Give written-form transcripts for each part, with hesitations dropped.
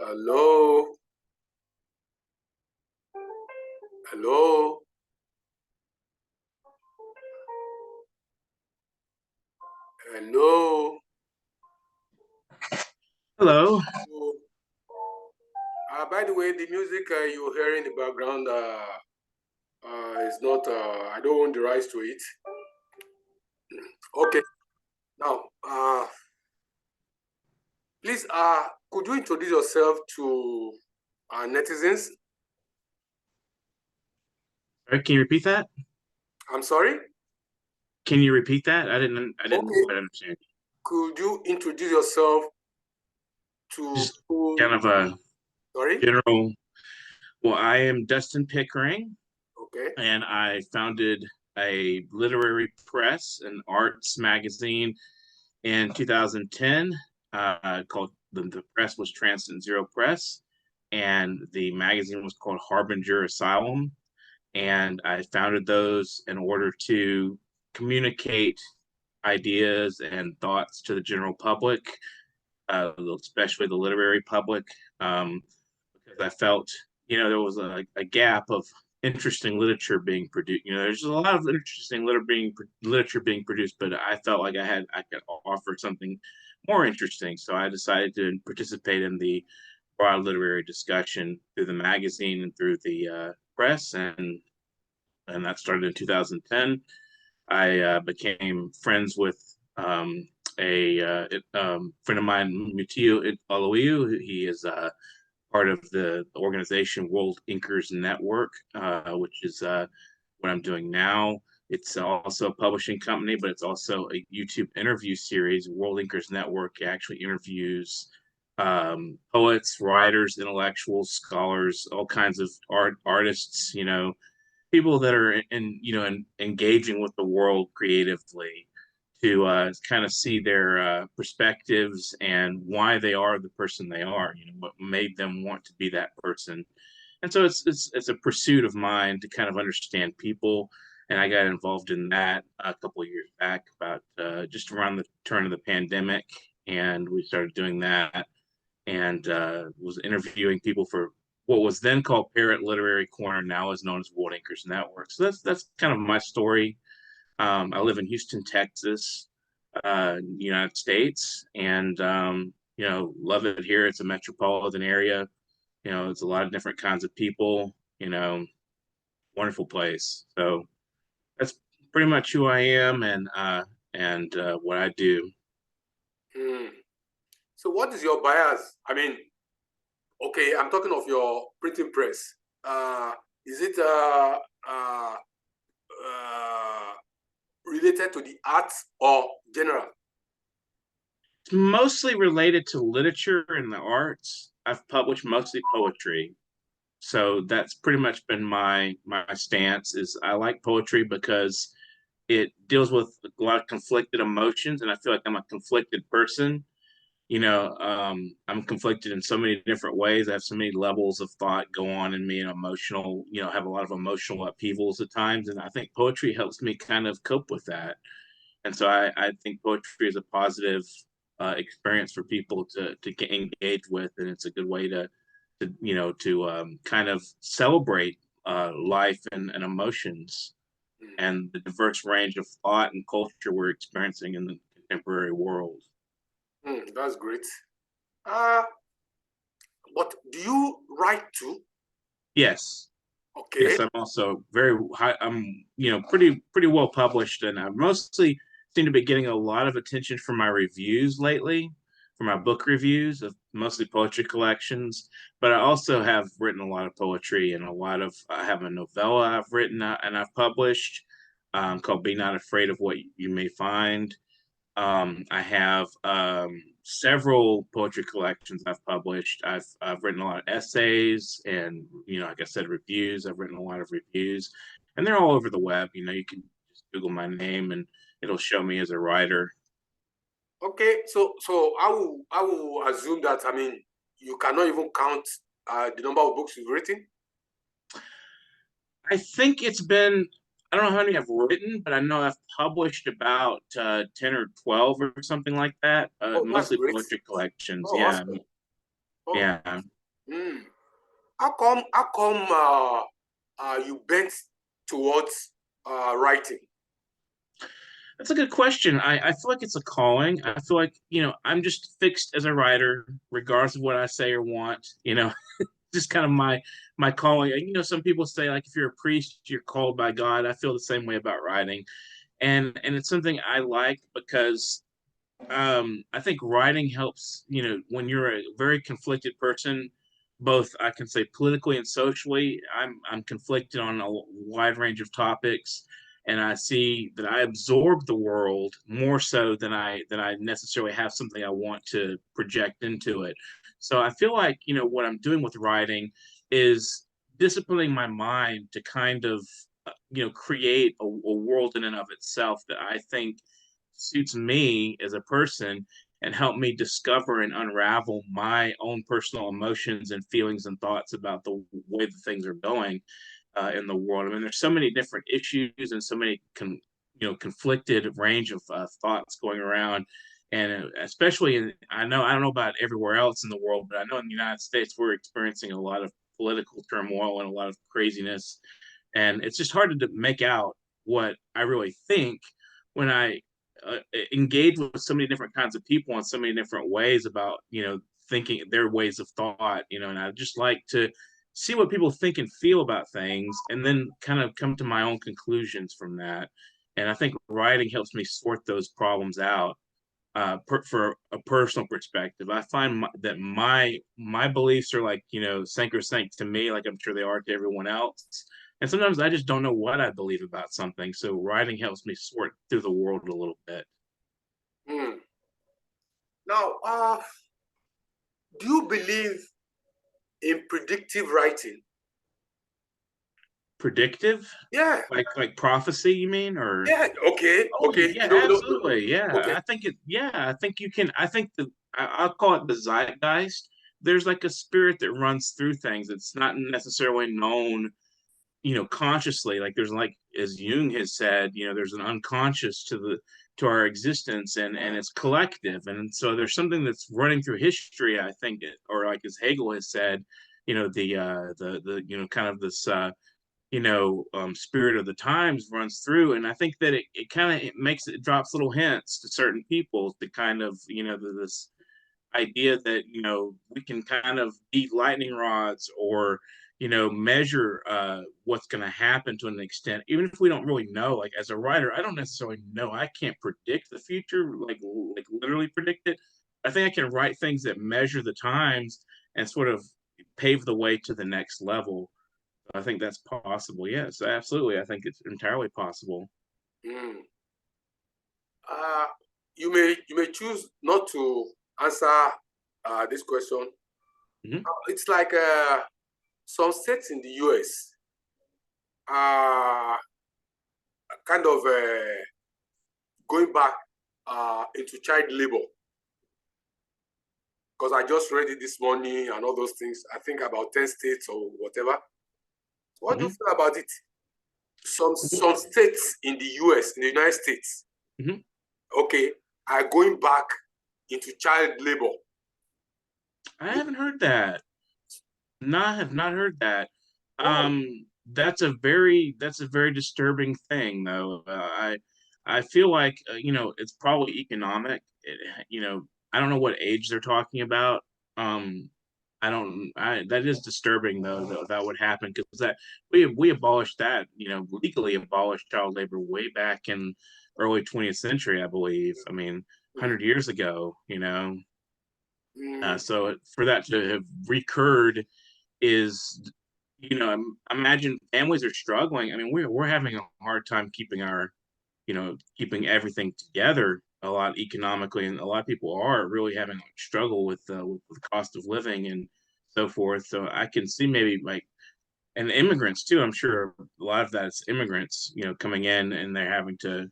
Hello, hello, hello. Hello. By the way, the music you hear in the background is not. I don't own the rights to it. Okay. Now, please, could you introduce yourself to our netizens? Sorry, can you repeat that? I'm sorry. Can you repeat that? I didn't Okay. quite understand. Could you introduce yourself to Just people? kind of a Sorry. general. Well, I am Dustin Pickering, Okay. and I founded a literary press, an arts magazine in 2010, called the press was Transcend Zero Press, and the magazine was called Harbinger Asylum. And I founded those in order to communicate ideas and thoughts to the general public, especially the literary public, because I felt, there was a gap of interesting literature being produced. There's a lot of interesting literature being produced, but I felt like I could offer something more interesting. So I decided to participate in the broad literary discussion through the magazine and through the press, and that started in 2010. I became friends with a friend of mine, Mutio Aloiu. He is part of the organization World Inkers Network, which is what I'm doing now. It's also a publishing company, but it's also a YouTube interview series. World Inkers Network actually interviews poets, writers, intellectuals, scholars, all kinds of artists, people that are engaging with the world creatively to kind of see their perspectives and why they are the person they are, what made them want to be that person. And so it's a pursuit of mine to kind of understand people, and I got involved in that a couple of years back, about just around the turn of the pandemic, and we started doing that, and was interviewing people for what was then called Parrot Literary Corner, now is known as World Anchors Network. So that's kind of my story. I live in Houston, Texas, United States, and love it here. It's a metropolitan area. It's a lot of different kinds of people. Wonderful place. So that's pretty much who I am, and what I do. Hmm. So, what is your bias? I mean, okay, I'm talking of your printing press. Uh, is it uh, related to the arts or general? It's mostly related to literature and the arts. I've published mostly poetry, so that's pretty much been my stance. Is I like poetry because it deals with a lot of conflicted emotions, and I feel like I'm a conflicted person. I'm conflicted in so many different ways. I have so many levels of thought go on in me, and emotional, have a lot of emotional upheavals at times, and I think poetry helps me kind of cope with that. And so I think poetry is a positive experience for people to get engaged with, and it's a good way to kind of celebrate life and emotions and the diverse range of thought and culture we're experiencing in the contemporary world. That's great. Uh, but do you write too? Yes, Okay. yes, I'm also very high. I'm pretty well published, and I mostly seem to be getting a lot of attention for my reviews lately, for my book reviews of mostly poetry collections. But I also have written a lot of poetry, and I have a novella I've written and I've published, called "Be Not Afraid of What You May Find." I have several poetry collections I've published. I've written a lot of essays and, like I said, reviews. I've written a lot of reviews, and they're all over the web. You can just Google my name and it'll show me as a writer. Okay. So I will assume that, I mean, you cannot even count the number of books you've written. I think it's been, I don't know how many I've written, but I know I've published about 10 or 12 or something like that. Oh, that's Mostly great. poetry collections. Oh, Yeah. awesome. Oh, Yeah. Mm. How come you bent towards writing? That's a good question. I feel like it's a calling. I feel like, I'm just fixed as a writer, regardless of what I say or want, just kind of my calling. Some people say like if you're a priest, you're called by God. I feel the same way about writing. And it's something I like because I think writing helps, when you're a very conflicted person, both I can say politically and socially. I'm conflicted on a wide range of topics, and I see that I absorb the world more so than I necessarily have something I want to project into it. So I feel like, what I'm doing with writing is disciplining my mind to kind of create a world in and of itself that I think suits me as a person and help me discover and unravel my own personal emotions and feelings and thoughts about the way that things are going in the world. I mean, there's so many different issues and so many conflicted range of thoughts going around, and especially I don't know about everywhere else in the world, but I know in the United States we're experiencing a lot of political turmoil and a lot of craziness, and it's just hard to make out what I really think when I engage with so many different kinds of people in so many different ways about thinking their ways of thought, and I just like to see what people think and feel about things and then kind of come to my own conclusions from that. And I think writing helps me sort those problems out for a personal perspective. I find that my beliefs are like sacrosanct to me, like I'm sure they are to everyone else. And sometimes I just don't know what I believe about something. So writing helps me sort through the world a little bit. Mm. Now, do you believe in predictive writing? Predictive, Yeah, like prophecy, you mean, or? yeah. Okay, Oh okay. yeah, No, absolutely. Yeah, okay. I think it. Yeah, I think you can. I think I'll call it the zeitgeist. There's like a spirit that runs through things. It's not necessarily known, consciously. Like there's like as Jung has said, there's an unconscious to our existence, and it's collective. And so there's something that's running through history. I think, or like as Hegel has said, the kind of this spirit of the times runs through, and I think that it kind of it drops little hints to certain people to kind of this idea that we can kind of be lightning rods or measure what's going to happen to an extent, even if we don't really know. Like as a writer, I don't necessarily know. I can't predict the future, like literally predict it. I think I can write things that measure the times and sort of pave the way to the next level. I think that's possible. Yes, absolutely. I think it's entirely possible. Mm. Uh, you may choose not to answer this question. Hmm. It's like some states in the U.S. are kind of going back into child labor, because I just read it this morning and all those things. I think about 10 states or whatever. What do you Hmm. feel about it? Some states in the US, in the United States, Hmm. okay, are going back into child labor. I haven't heard that. No, I have not heard that. Oh, That's a very disturbing thing, though. I feel like it's probably economic. I don't know what age they're talking about. Um, I don't. That is disturbing, though. That would happen because that we abolished that. Legally abolished child labor way back in early 20th century, I believe. I mean, mm, 100 years ago. mm, So for that to have recurred is, imagine families are struggling. I mean, we're having a hard time keeping everything together a lot economically, and a lot of people are really having a struggle with the cost of living and so forth. So I can see maybe like, and immigrants too. I'm sure a lot of that is immigrants, coming in and they're having to,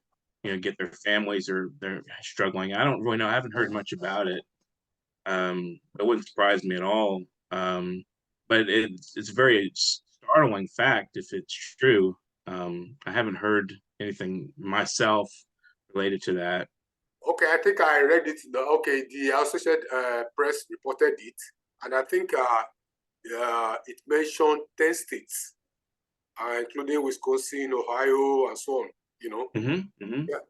get their families or they're struggling. I don't really know. I haven't heard much about it. It wouldn't surprise me at all. But it's a very startling fact if it's true. I haven't heard anything myself related to that. okay, I think I read it. Okay, the Associated Press reported it, and I think it mentioned 10 states, including Wisconsin, Ohio, and so on. You know. Yeah.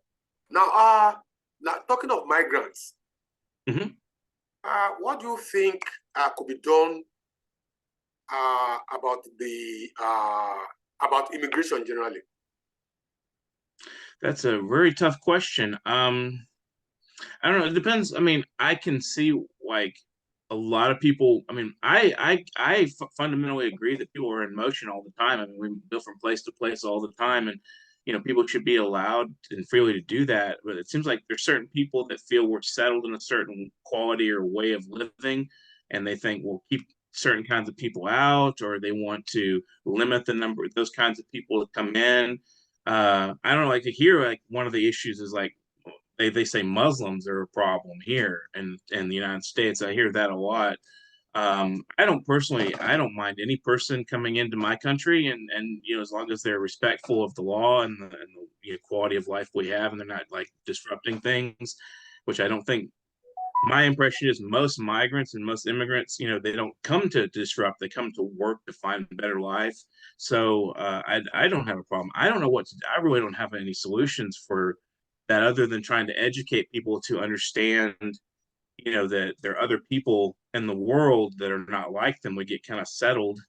Now talking of migrants, what do you think could be done about immigration generally? That's a very tough question. I don't know. It depends. I mean, I can see like a lot of people. I mean, fundamentally agree that people are in motion all the time. I mean, we go from place to place all the time, and people should be allowed and freely to do that. But it seems like there's certain people that feel we're settled in a certain quality or way of living, and they think we'll keep certain kinds of people out, or they want to limit the number of those kinds of people that come in. I don't know. Like here, like one of the issues is like they say Muslims are a problem here in the United States. I hear that a lot. I don't mind any person coming into my country, and as long as they're respectful of the law and the quality of life we have, and they're not like disrupting things, which I don't think. My impression is most migrants and most immigrants, they don't come to disrupt; they come to work to find a better life. So I don't have a problem. I don't know what to. I really don't have any solutions for that other than trying to educate people to understand, that there are other people in the world that are not like them. We get kind of settled,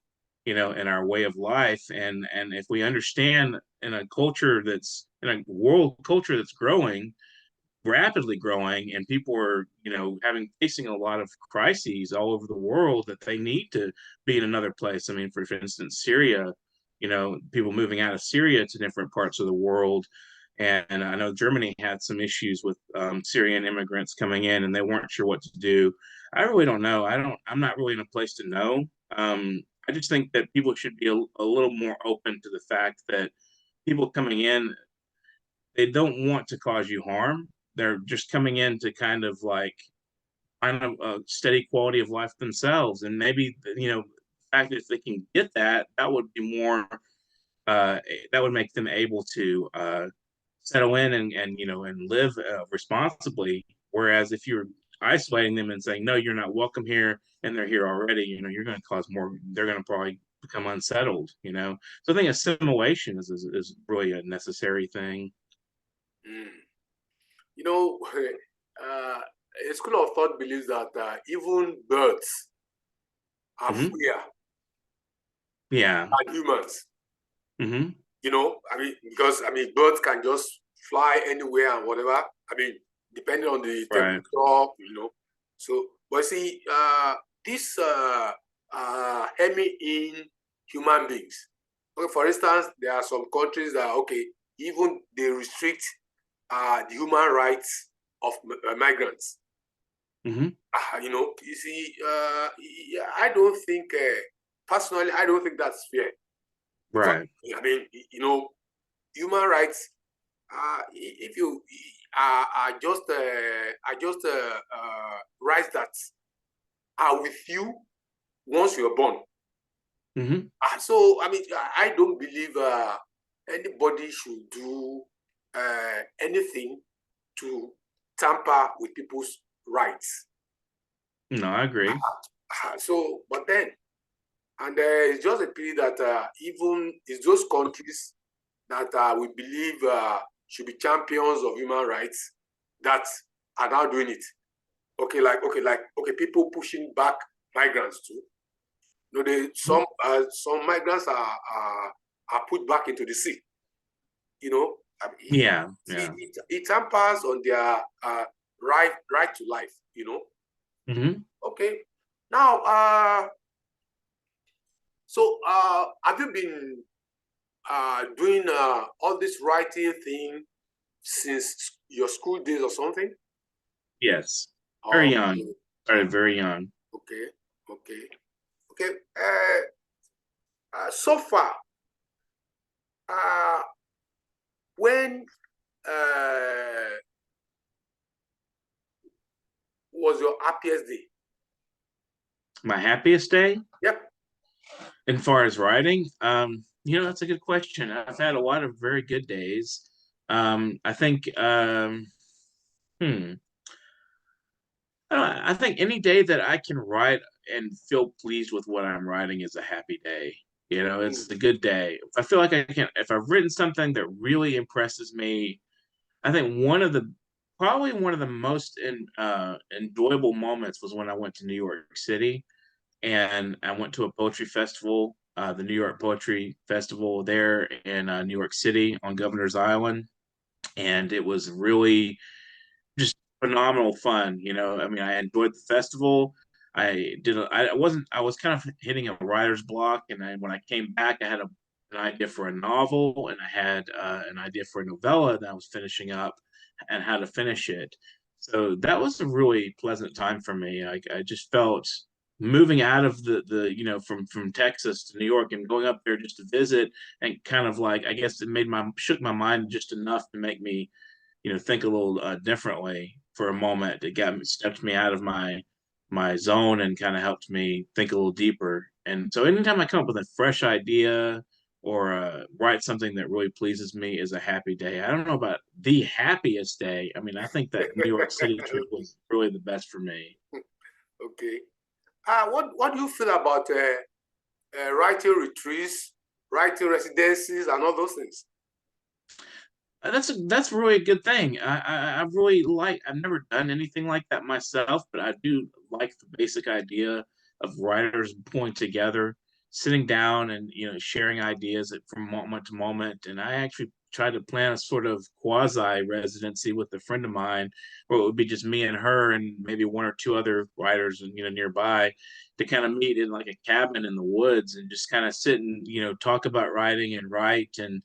in our way of life, and if we understand in a culture that's in a world culture that's growing rapidly growing, and people are having facing a lot of crises all over the world, that they need to be in another place. I mean, for instance, Syria, people moving out of Syria to different parts of the world. And I know Germany had some issues with Syrian immigrants coming in, and they weren't sure what to do. I really don't know. I'm not really in a place to know. I just think that people should be a little more open to the fact that people coming in, they don't want to cause you harm. They're just coming in to kind of like find a steady quality of life themselves. And maybe, the fact that if they can get that, that would be more, that would make them able to settle in and live responsibly. Whereas if you're isolating them and saying, no, you're not welcome here, and they're here already, you're going to cause more, they're going to probably become unsettled. So I think assimilation is really a necessary thing. Mm. You know, a school of thought believes that even birds are Mm-hmm. freer Yeah. than humans. Mm-hmm. I mean, because birds can just fly anywhere and whatever. I mean, depending on the Right. temperature. So, but see, this hemming in human beings. Okay, for instance, there are some countries that even they restrict the human rights of migrants. Mm-hmm. You see, I don't think, personally, I don't think that's fair. Because, Right. I mean, human rights, if you are just rights that are with you once you're born. Mm-hmm. So, I mean, I don't believe anybody should do anything to tamper with people's rights. No, I agree. So, but then, and it's just a pity that even it's those countries that we believe should be champions of human rights that are now doing it. People pushing back migrants too. Some migrants are put back into the sea. Yeah. See, Yeah. it tampers on their right to life. Mm-hmm. Okay. Now, have you been doing all this writing thing since your school days or something? Yes. Very young. Okay. Started very young. Okay. Okay. Okay. So far, uh, when was your happiest day? My happiest day, Yep. as far as writing, that's a good question. I've had a lot of very good days. I think, hmm, I think any day that I can write and feel pleased with what I'm writing is a happy day. You know, it's Mm, a good day. If I feel like I can, if I've written something that really impresses me, I think probably one of the most enjoyable moments was when I went to New York City and I went to a poetry festival, the New York Poetry Festival there in New York City on Governor's Island. And it was really just phenomenal fun. You know, I mean, I enjoyed the festival. I wasn't, I was kind of hitting a writer's block. And when I came back, I had an idea for a novel and I had an idea for a novella that I was finishing up and how to finish it. So that was a really pleasant time for me. I just felt moving out of you know, from Texas to New York and going up there just to visit and kind of like, I guess it made my, shook my mind just enough to make me, you know, think a little differently for a moment. It got me, stepped me out of my zone and kind of helped me think a little deeper. And so anytime I come up with a fresh idea or write something that really pleases me is a happy day. I don't know about the happiest day. I mean, I think that New York City trip was really the best for me. okay. What do you feel about writing retreats, writing residencies, and all those things? That's really a good thing. I really like. I've never done anything like that myself, but I do like the basic idea of writers pulling together, sitting down, and you know, sharing ideas from moment to moment. And I actually tried to plan a sort of quasi residency with a friend of mine, where it would be just me and her, and maybe one or two other writers, you know, nearby, to kind of meet in like a cabin in the woods and just kind of sit and you know talk about writing and write and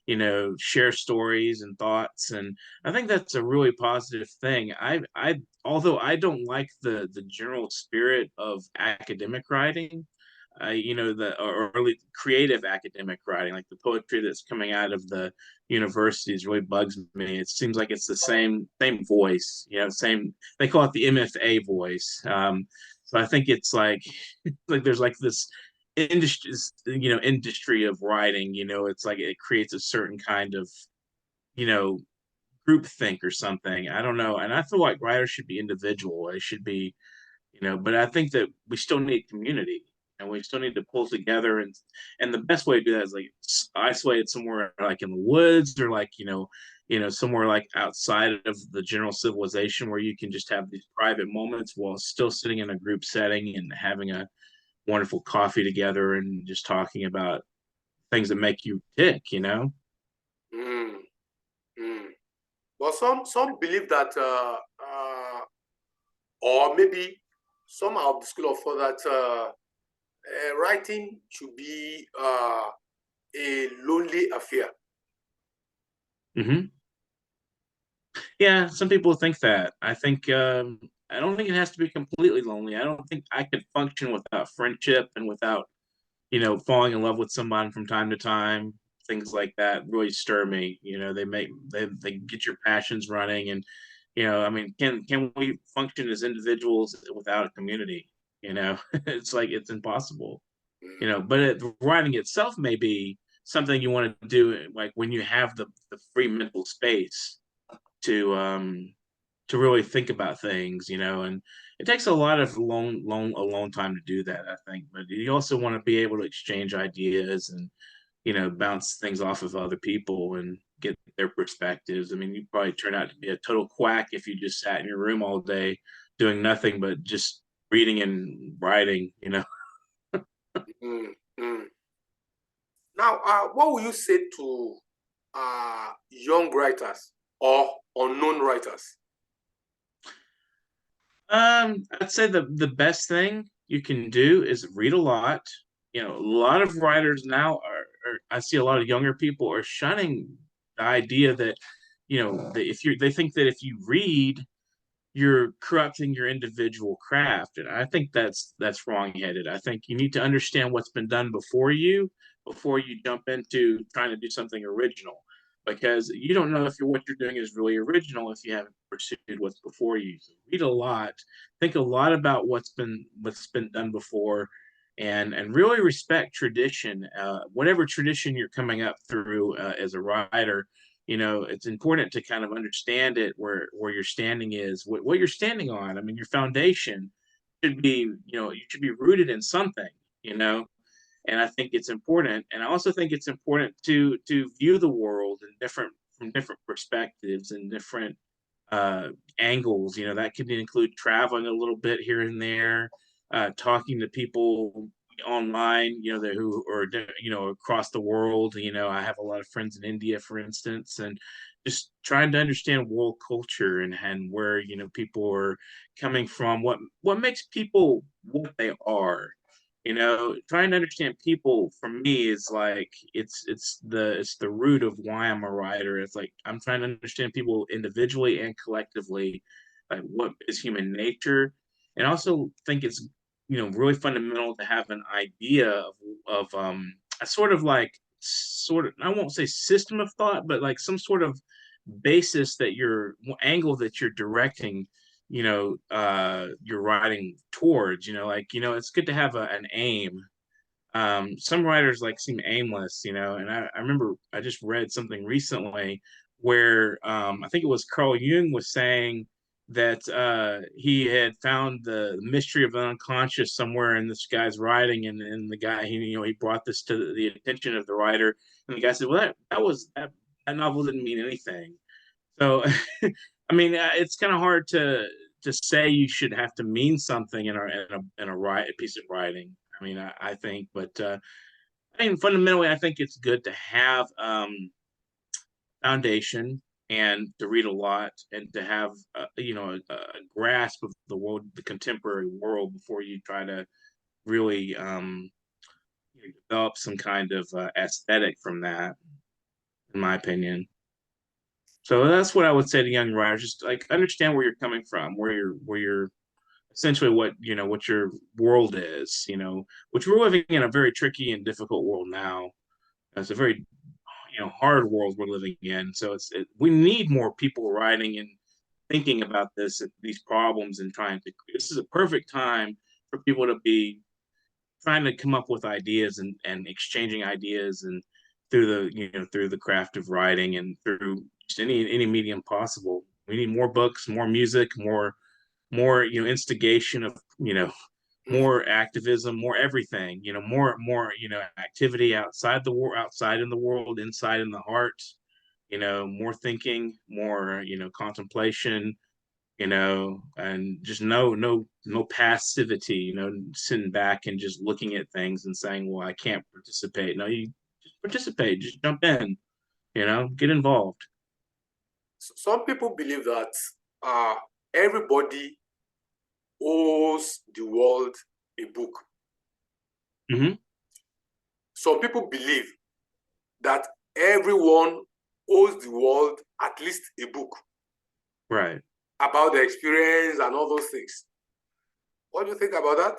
you know share stories and thoughts. And I think that's a really positive thing. I although I don't like the general spirit of academic writing, you know, the or early creative academic writing, like the poetry that's coming out of the universities, really bugs me. It seems like it's the same voice, you know, same. They call it the MFA voice. So I think it's like there's like this industry, you know, industry of writing. You know, it's like it creates a certain kind of you know group think or something. I don't know, and I feel like writers should be individual. They should be you know, but I think that we still need community and we still need to pull together and the best way to do that is like isolate it somewhere like in the woods or like you know somewhere like outside of the general civilization where you can just have these private moments while still sitting in a group setting and having a wonderful coffee together and just talking about things that make you tick, you know. Mm, mm. Well, some believe that, or maybe some are of the school of thought that writing should be a lonely affair. Mm-hmm. Yeah, some people think that. I think I don't think it has to be completely lonely. I don't think I could function without friendship and without, you know, falling in love with someone from time to time. Things like that really stir me. You know, they get your passions running and you know, I mean, can we function as individuals without a community? You know, it's like it's impossible. You Mm, know, but writing itself may be something you want to do like when you have the free mental space to really think about things, you know, and it takes a lot of alone time to do that, I think. But you also want to be able to exchange ideas and, you know, bounce things off of other people and get their perspectives. I mean, you probably turn out to be a total quack if you just sat in your room all day doing nothing but just reading and writing, you know. mm, mm. Now, what will you say to young writers or unknown writers? I'd say the best thing you can do is read a lot. You know, a lot of writers now I see a lot of younger people are shunning the idea that, you know, that if you they think that if you read, you're corrupting your individual craft. And I think that's wrong-headed. I think you need to understand what's been done before you jump into trying to do something original. Because you don't know if what you're doing is really original if you haven't pursued what's before you. So read a lot, think a lot about what's been done before, and really respect tradition. Whatever tradition you're coming up through as a writer, it's important to kind of understand it where your standing is, what you're standing on. I mean, your foundation should be, you should be rooted in something, you know. And I think it's important, and I also think it's important to view the world in different from different perspectives and different uh, angles. That could include traveling a little bit here and there, talking to people online, who are, across the world. I have a lot of friends in India, for instance, and just trying to understand world culture and where, people are coming from, what makes people what they are. Trying to understand people for me is like it's the root of why I'm a writer. It's like I'm trying to understand people individually and collectively, like what is human nature, and I also think it's really fundamental to have an idea of a sort of I won't say system of thought, but like some sort of basis that your angle that you're directing you're writing towards. Like, it's good to have an aim. Some writers like seem aimless, and I remember I just read something recently where I think it was Carl Jung was saying that he had found the mystery of the unconscious somewhere in this guy's writing, and the guy he brought this to the attention of the writer, and the guy said, well, that novel didn't mean anything. So, I mean, it's kind of hard to say you should have to mean something in a piece of writing. I mean, I think, but I mean, fundamentally, I think it's good to have foundation and to read a lot and to have a grasp of the world, the contemporary world, before you try to really develop some kind of aesthetic from that, in my opinion. So that's what I would say to young writers: just like understand where you're coming from, where you're essentially what your world is. Which we're living in a very tricky and difficult world now. It's a very hard world we're living in. So we need more people writing and thinking about these problems and trying to. This is a perfect time for people to be trying to come up with ideas and exchanging ideas and through the craft of writing and through just any medium possible. We need more books, more music, more instigation of more activism, more everything, more activity outside the war, outside in the world, inside in the heart, more thinking, more contemplation, and just no passivity, sitting back and just looking at things and saying, well, I can't participate. No, you just participate, just jump in, get involved. Some people believe that uh, everybody owes the world a book. Mm-hmm. Some people believe that everyone owes the world at least a book Right. about the experience and all those things. What do you think about that?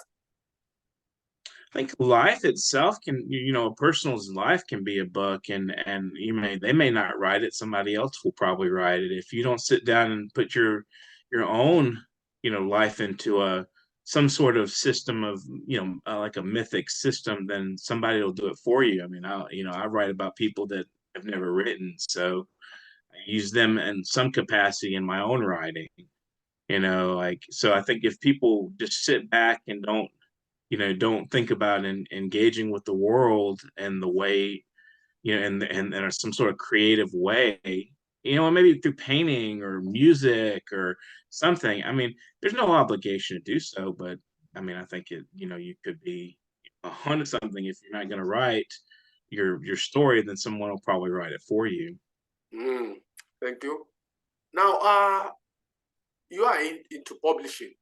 I think life itself can, a person's life can be a book, and they may not write it. Somebody else will probably write it. If you don't sit down and put your own, life into some sort of system of, like a mythic system, then somebody will do it for you. I mean, I write about people that have never written, so I use them in some capacity in my own writing. Like, so I think if people just sit back and don't think about engaging with the world and the way, and some sort of creative way, maybe through painting or music or something. I mean, there's no obligation to do so, but I mean, I think you could be onto something. If you're not going to write your story, then someone will probably write it for you. Thank you. Now, you are into publishing.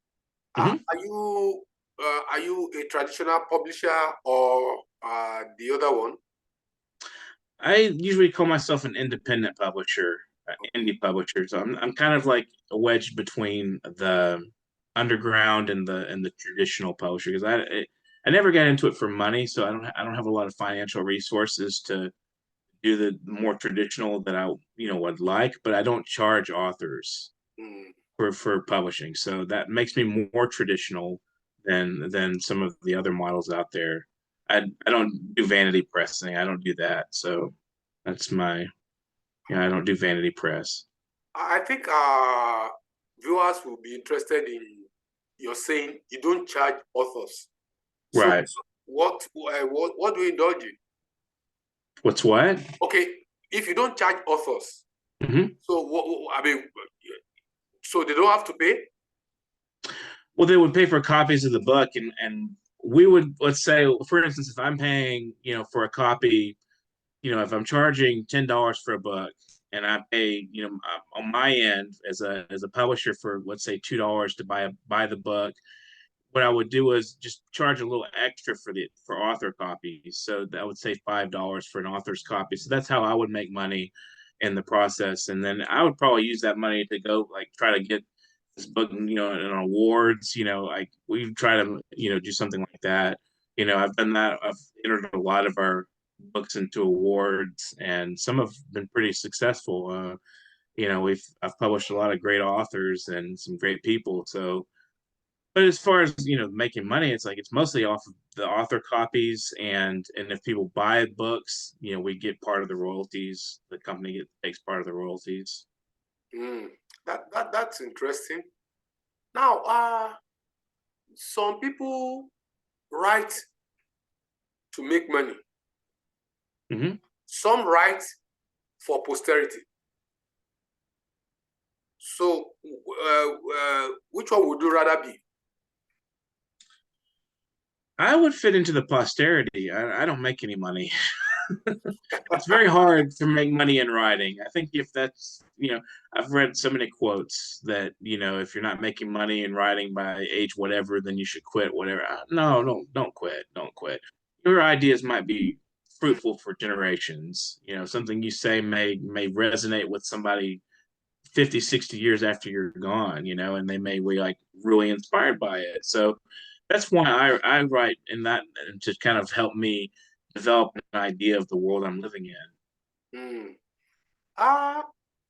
Hmm. Are you a traditional publisher or the other one? I usually call myself an independent publisher, indie publisher. So I'm kind of like a wedge between the underground and the traditional publisher, because I never got into it for money, so I don't have a lot of financial resources to do the more traditional that I would like, but I don't charge authors Mm. for publishing, so that makes me more traditional than some of the other models out there. I don't do vanity pressing. I don't do that. So that's my I don't do vanity press. I think our viewers will be interested in you're saying you don't charge authors. So Right. what do you indulge in? What's what? Okay, if you don't charge authors, Hmm. so I mean, so they don't have to pay. Well, they would pay for copies of the book, and we would, let's say, for instance, if I'm paying, for a copy, if I'm charging $10 for a book, and I pay, on my end as a publisher for, let's say, $2 to buy the book, what I would do is just charge a little extra for author copies. So that would say $5 for an author's copy. So that's how I would make money in the process. And then I would probably use that money to go like try to get this book, in awards. Like we try to, do something like that. I've done that. I've entered a lot of our books into awards, and some have been pretty successful. I've published a lot of great authors and some great people. So, but as far as making money, it's like it's mostly off of the author copies, and if people buy books, we get part of the royalties. The company takes part of the royalties. Mm, that's interesting. Now, some people write to make money. Hmm. Some write for posterity. So, which one would you rather be? I would fit into the posterity. I don't make any money. It's very hard to make money in writing. I think if that's, I've read so many quotes that, if you're not making money in writing by age whatever, then you should quit, whatever. No, no, don't quit. Don't quit. Your ideas might be fruitful for generations. Something you say may resonate with somebody 50, 60 years after you're gone, and they may be like really inspired by it. So that's why I write in that to kind of help me develop an idea of the world I'm living in. Mm. Uh,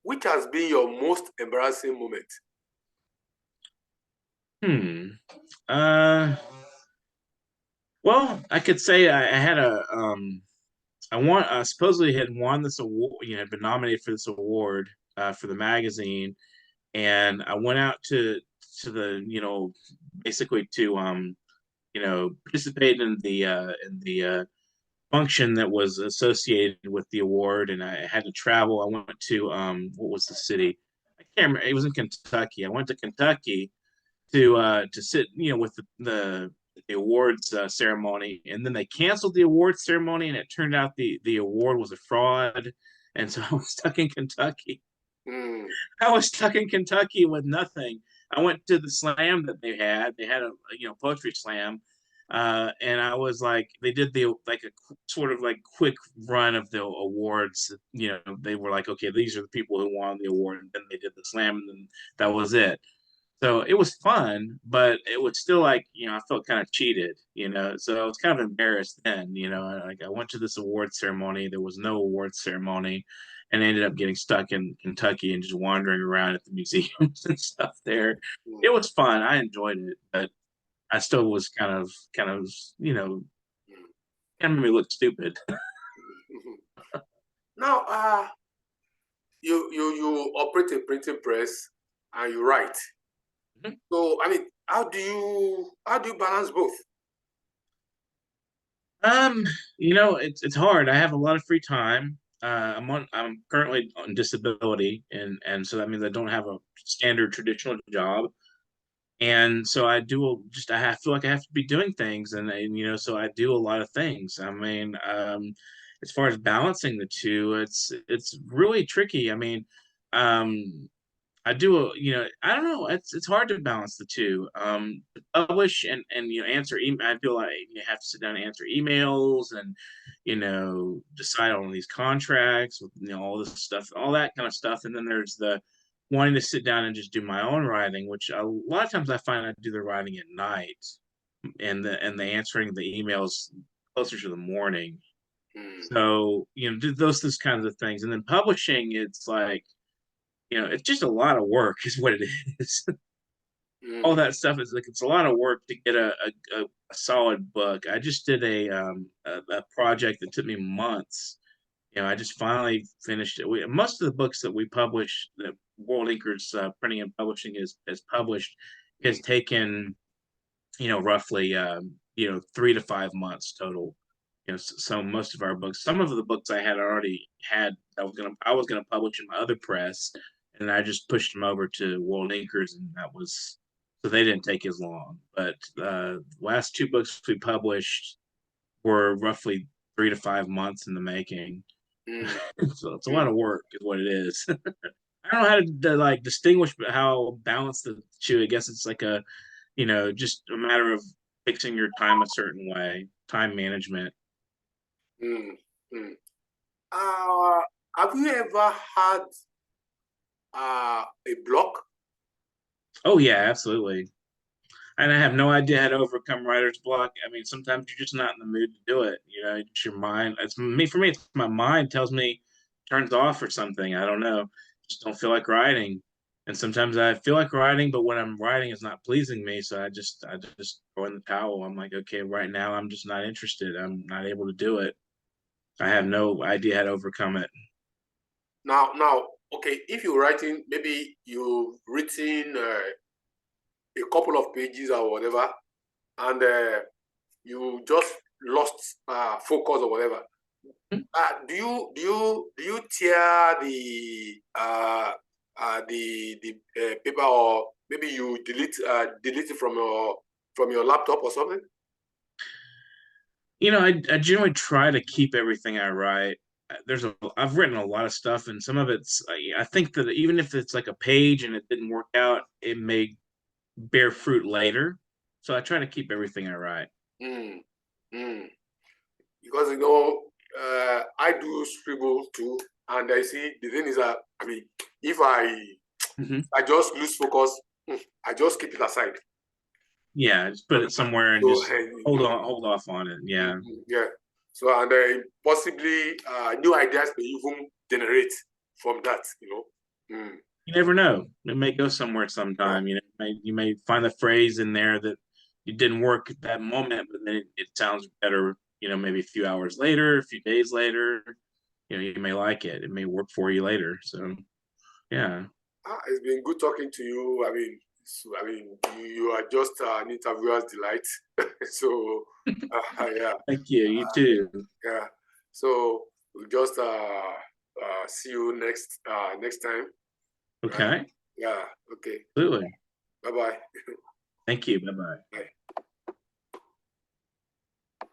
which has been your most embarrassing moment? Hmm. Uh. Well, I could say I had I won. I supposedly had won this award. Had been nominated for this award for the magazine, and I went out to the basically to participate in the function that was associated with the award, and I had to travel. I went to what was the city? I can't remember. It was in Kentucky. I went to Kentucky to sit with the awards ceremony, and then they canceled the awards ceremony, and it turned out the award was a fraud, and so I was stuck in Kentucky. Mm. I was stuck in Kentucky with nothing. I went to the slam that they had. They had a poetry slam, and I was like, they did the like a sort of like quick run of the awards. They were like, okay, these are the people who won the award, and then they did the slam, and then that was it. So it was fun, but it was still like, I felt kind of cheated, so I was kind of embarrassed then, like I went to this award ceremony, there was no award ceremony, and I ended up getting stuck in Kentucky and just wandering around at the museums and stuff there. It Mm. was fun. I enjoyed it, but I still was Mm. kind of made me look stupid. Now, you operate a printing press and you write. So, I mean, how do you balance both? Um, it's hard. I have a lot of free time. I'm currently on disability, and so that means I don't have a standard traditional job. And so I feel like I have to be doing things, and so I do a lot of things. I mean, as far as balancing the two, it's really tricky. I mean, um, I do I don't know. It's hard to balance the two. Publish and answer email. I feel like you have to sit down and answer emails and decide on these contracts with all this stuff, all that kind of stuff. And then there's the wanting to sit down and just do my own writing, which a lot of times I find I do the writing at night and the answering the emails closer to the morning. Mm. So do those kinds of things. And then publishing, it's like it's just a lot of work, is what it is. All Mm. that stuff is like it's a lot of work to get a solid book. I just did a project that took me months I just finally finished it. Most of the books that we publish, that World Inkers Printing and Publishing has published, has taken roughly 3 to 5 months total. So most of our books, some of the books I had already had, I was gonna publish in my other press, and I just pushed them over to World Inkers, and that was so they didn't take as long. But last two books we published were roughly 3 to 5 months in the making. Mm, So it's a lot mm, of work, is what it is. I don't know how to like distinguish how balance the two. I guess it's like just a matter of fixing your time a certain way, time management. mm, mm. Uh, have you ever had a block? Oh yeah, absolutely. And I have no idea how to overcome writer's block. I mean, sometimes you're just not in the mood to do it. It's your mind. It's me for me. It's my mind tells me turns off or something. I don't know. Just don't feel like writing. And sometimes I feel like writing, but what I'm writing is not pleasing me. So I just throw in the towel. I'm like, okay, right now I'm just not interested. I'm not able to do it. I have no idea how to overcome it. Now, okay, if you're writing, maybe you've written a couple of pages or whatever, and you just lost focus or whatever. Do you tear the paper, or maybe you delete it from your laptop or something? I generally try to keep everything I write. I've written a lot of stuff, and some of it's, I think that even if it's like a page and it didn't work out, it may bear fruit later. So I try to keep everything I write. Mm, mm. Because I do scribble too, and I see the thing is that, I mean, if Hmm. I just lose focus, I just keep it aside. Yeah, just put it somewhere and So just hold off on it. Yeah, yeah. So, and possibly new ideas may even generate from that. Mm. you never know. It may go somewhere Yeah. sometime. You may find a phrase in there that it didn't work at that moment, but then it sounds better. Maybe a few hours later, a few days later. You may like it. It may work for you later. So yeah. It's been good talking to you. I mean, you are just an interviewer's delight. So, yeah, Thank you. You too. yeah. So we'll just see you next time. Right? Okay. Yeah. Okay. Absolutely. Bye bye. Thank you. Bye bye. Bye.